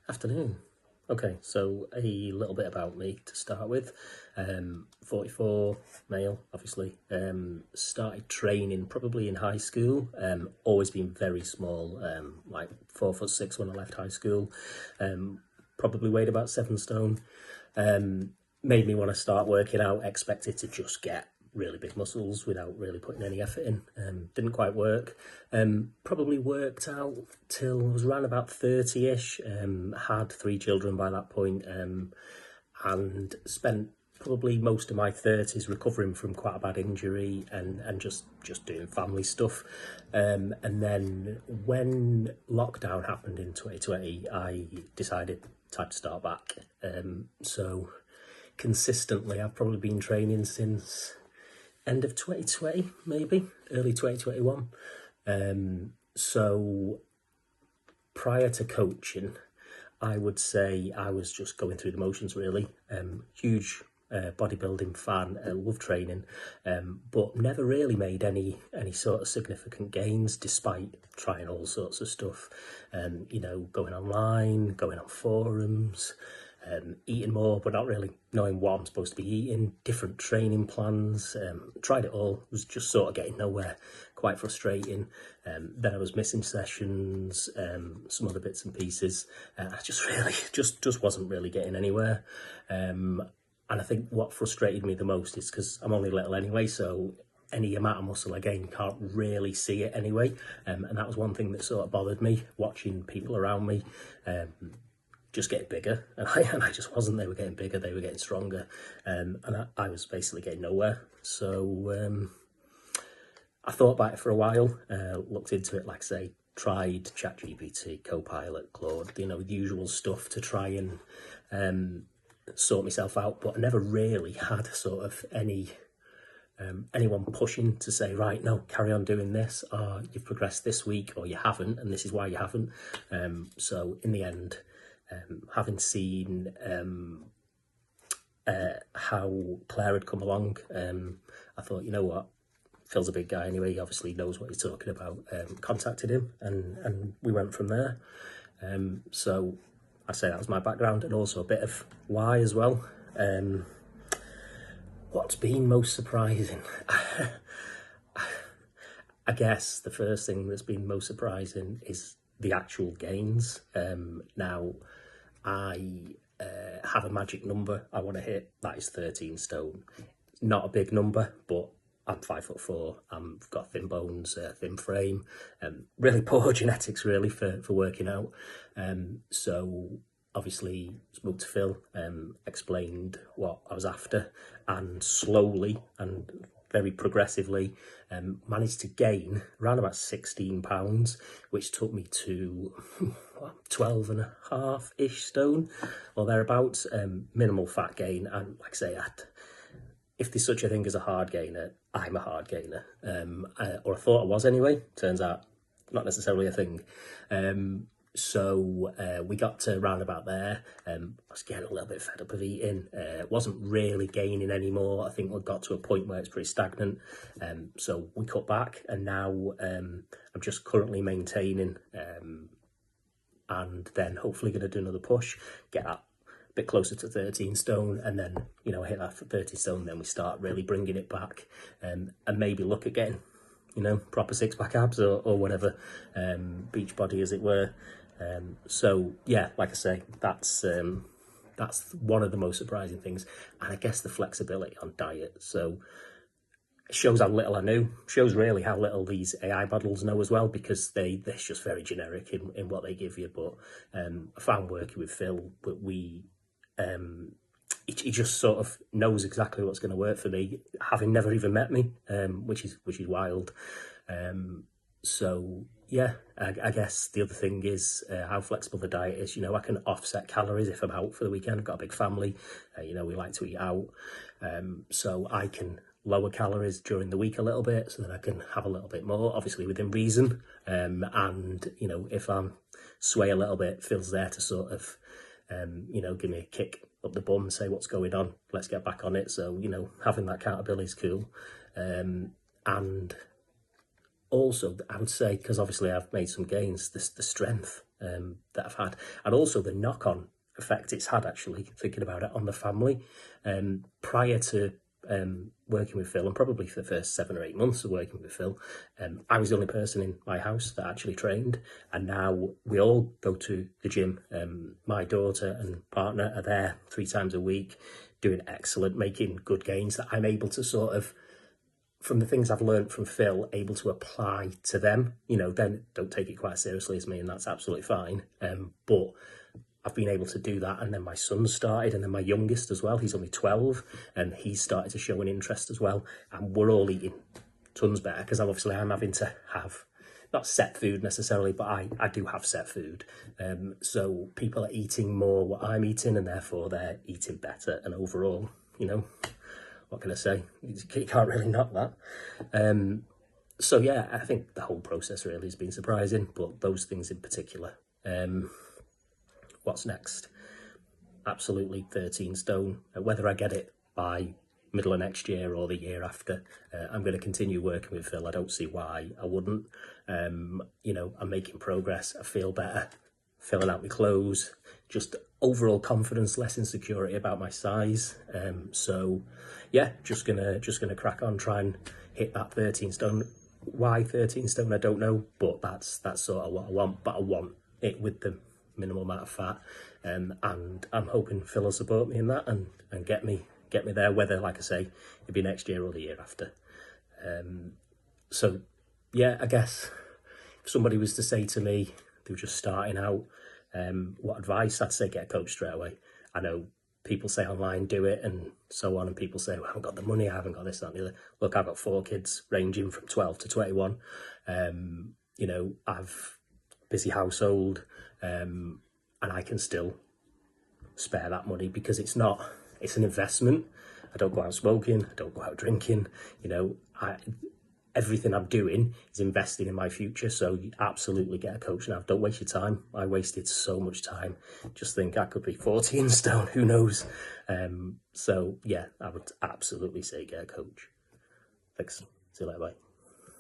Afternoon. Okay, so a little bit about me to start with. 44, male, obviously. Started training probably in high school. Always been very small, like 4'6" when I left high school. Probably weighed about 7 stone. Made me want to start working out, expected to just get really big muscles without really putting any effort in. Didn't quite work. Probably worked out till I was around about 30-ish. Had 3 children by that point, and spent probably most of my 30s recovering from quite a bad injury and just doing family stuff. And then when lockdown happened in 2020, I decided time to start back. So consistently, I've probably been training since end of 2020, maybe early 2021. So prior to coaching, I would say I was just going through the motions, really. Huge bodybuilding fan, love training, but never really made any sort of significant gains despite trying all sorts of stuff. Going online, going on forums, eating more but not really knowing what I'm supposed to be eating, different training plans, tried it all, was just sort of getting nowhere, quite frustrating. Then I was missing sessions, some other bits and pieces. I just really just wasn't really getting anywhere. And I think what frustrated me the most is because I'm only little anyway, so any amount of muscle I gain, you can't really see it anyway. And that was one thing that sort of bothered me, watching people around me just getting bigger, and I just wasn't. They were getting bigger, they were getting stronger, and I was basically getting nowhere. So I thought about it for a while, looked into it, like I say, tried ChatGPT, Copilot, Claude, the usual stuff to try and sort myself out, but I never really had sort of anyone pushing to say, right, no, carry on doing this, or you've progressed this week, or you haven't, and this is why you haven't. So in the end, having seen how Claire had come along, I thought, you know what, Phil's a big guy anyway, he obviously knows what he's talking about. Contacted him, and we went from there. So I'd say that was my background, and also a bit of why as well. What's been most surprising? I guess the first thing that's been most surprising is the actual gains. Now, I have a magic number I want to hit. That is 13 stone. Not a big number, but I'm 5'4". I've got thin bones, thin frame, really poor genetics really for working out. So obviously spoke to Phil, explained what I was after, and slowly and very progressively managed to gain around about 16 pounds, which took me to 12 and a half-ish stone or thereabouts. Minimal fat gain, and like I say, if there's such a thing as a hard gainer, I'm a hard gainer, or I thought I was anyway. Turns out not necessarily a thing. So we got to round about there. I was getting a little bit fed up of eating. Wasn't really gaining anymore. I think we got to a point where it's pretty stagnant. So we cut back, and now I'm just currently maintaining, and then hopefully going to do another push, get that a bit closer to 13 stone, and then hit that for 30 stone. Then we start really bringing it back, and maybe look at getting proper 6-pack abs or whatever, beach body as it were. So yeah, like I say, that's one of the most surprising things, and I guess the flexibility on diet. So it shows how little I knew, shows really how little these AI models know as well, because they're just very generic in what they give you. But I found working with Phil, but he just sort of knows exactly what's going to work for me, having never even met me, which is wild. So yeah, I guess the other thing is how flexible the diet is. I can offset calories if I'm out for the weekend. I've got a big family, we like to eat out, so I can lower calories during the week a little bit, so that I can have a little bit more, obviously within reason. And if I'm sway a little bit, Phil's there to sort of give me a kick up the bum and say, what's going on, let's get back on it. So having that accountability is cool. And also, I would say, because obviously I've made some gains, the strength that I've had, and also the knock-on effect it's had, actually, thinking about it, on the family. Prior to working with Phil, and probably for the first 7 or 8 months of working with Phil, I was the only person in my house that actually trained, and now we all go to the gym. My daughter and partner are there 3 times a week, doing excellent, making good gains that I'm able to sort of, from the things I've learned from Phil, able to apply to them. Then don't take it quite seriously as me, and that's absolutely fine. But I've been able to do that, and then my son started, and then my youngest as well. He's only 12, and he's started to show an interest as well. And we're all eating tons better, because I'm having to have, not set food necessarily, but I do have set food. So people are eating more what I'm eating, and therefore they're eating better. And overall, what can I say? You can't really knock that. So yeah, I think the whole process really has been surprising, but those things in particular. What's next? Absolutely 13 stone. Whether I get it by middle of next year or the year after, I'm going to continue working with Phil. I don't see why I wouldn't. I'm making progress. I feel better, filling out my clothes, just overall confidence, less insecurity about my size. So yeah, just gonna crack on, try and hit that 13 stone. Why 13 stone, I don't know, but that's sort of what I want. But I want it with the minimal amount of fat, and I'm hoping Phil will support me in that and get me there, whether, like I say, it'd be next year or the year after. So yeah, I guess if somebody was to say to me they were just starting out, what advice, I'd say get a coach straight away. I know people say online do it and so on, and people say, well, I haven't got the money, I haven't got this, that and the other. Look, I've got 4 kids ranging from 12 to 21. I've busy household, and I can still spare that money, because it's an investment. I don't go out smoking, I don't go out drinking, everything I'm doing is investing in my future. So you absolutely get a coach now. Don't waste your time. I wasted so much time. Just think I could be 14 stone, who knows? So yeah, I would absolutely say get a coach. Thanks. See you later, bye.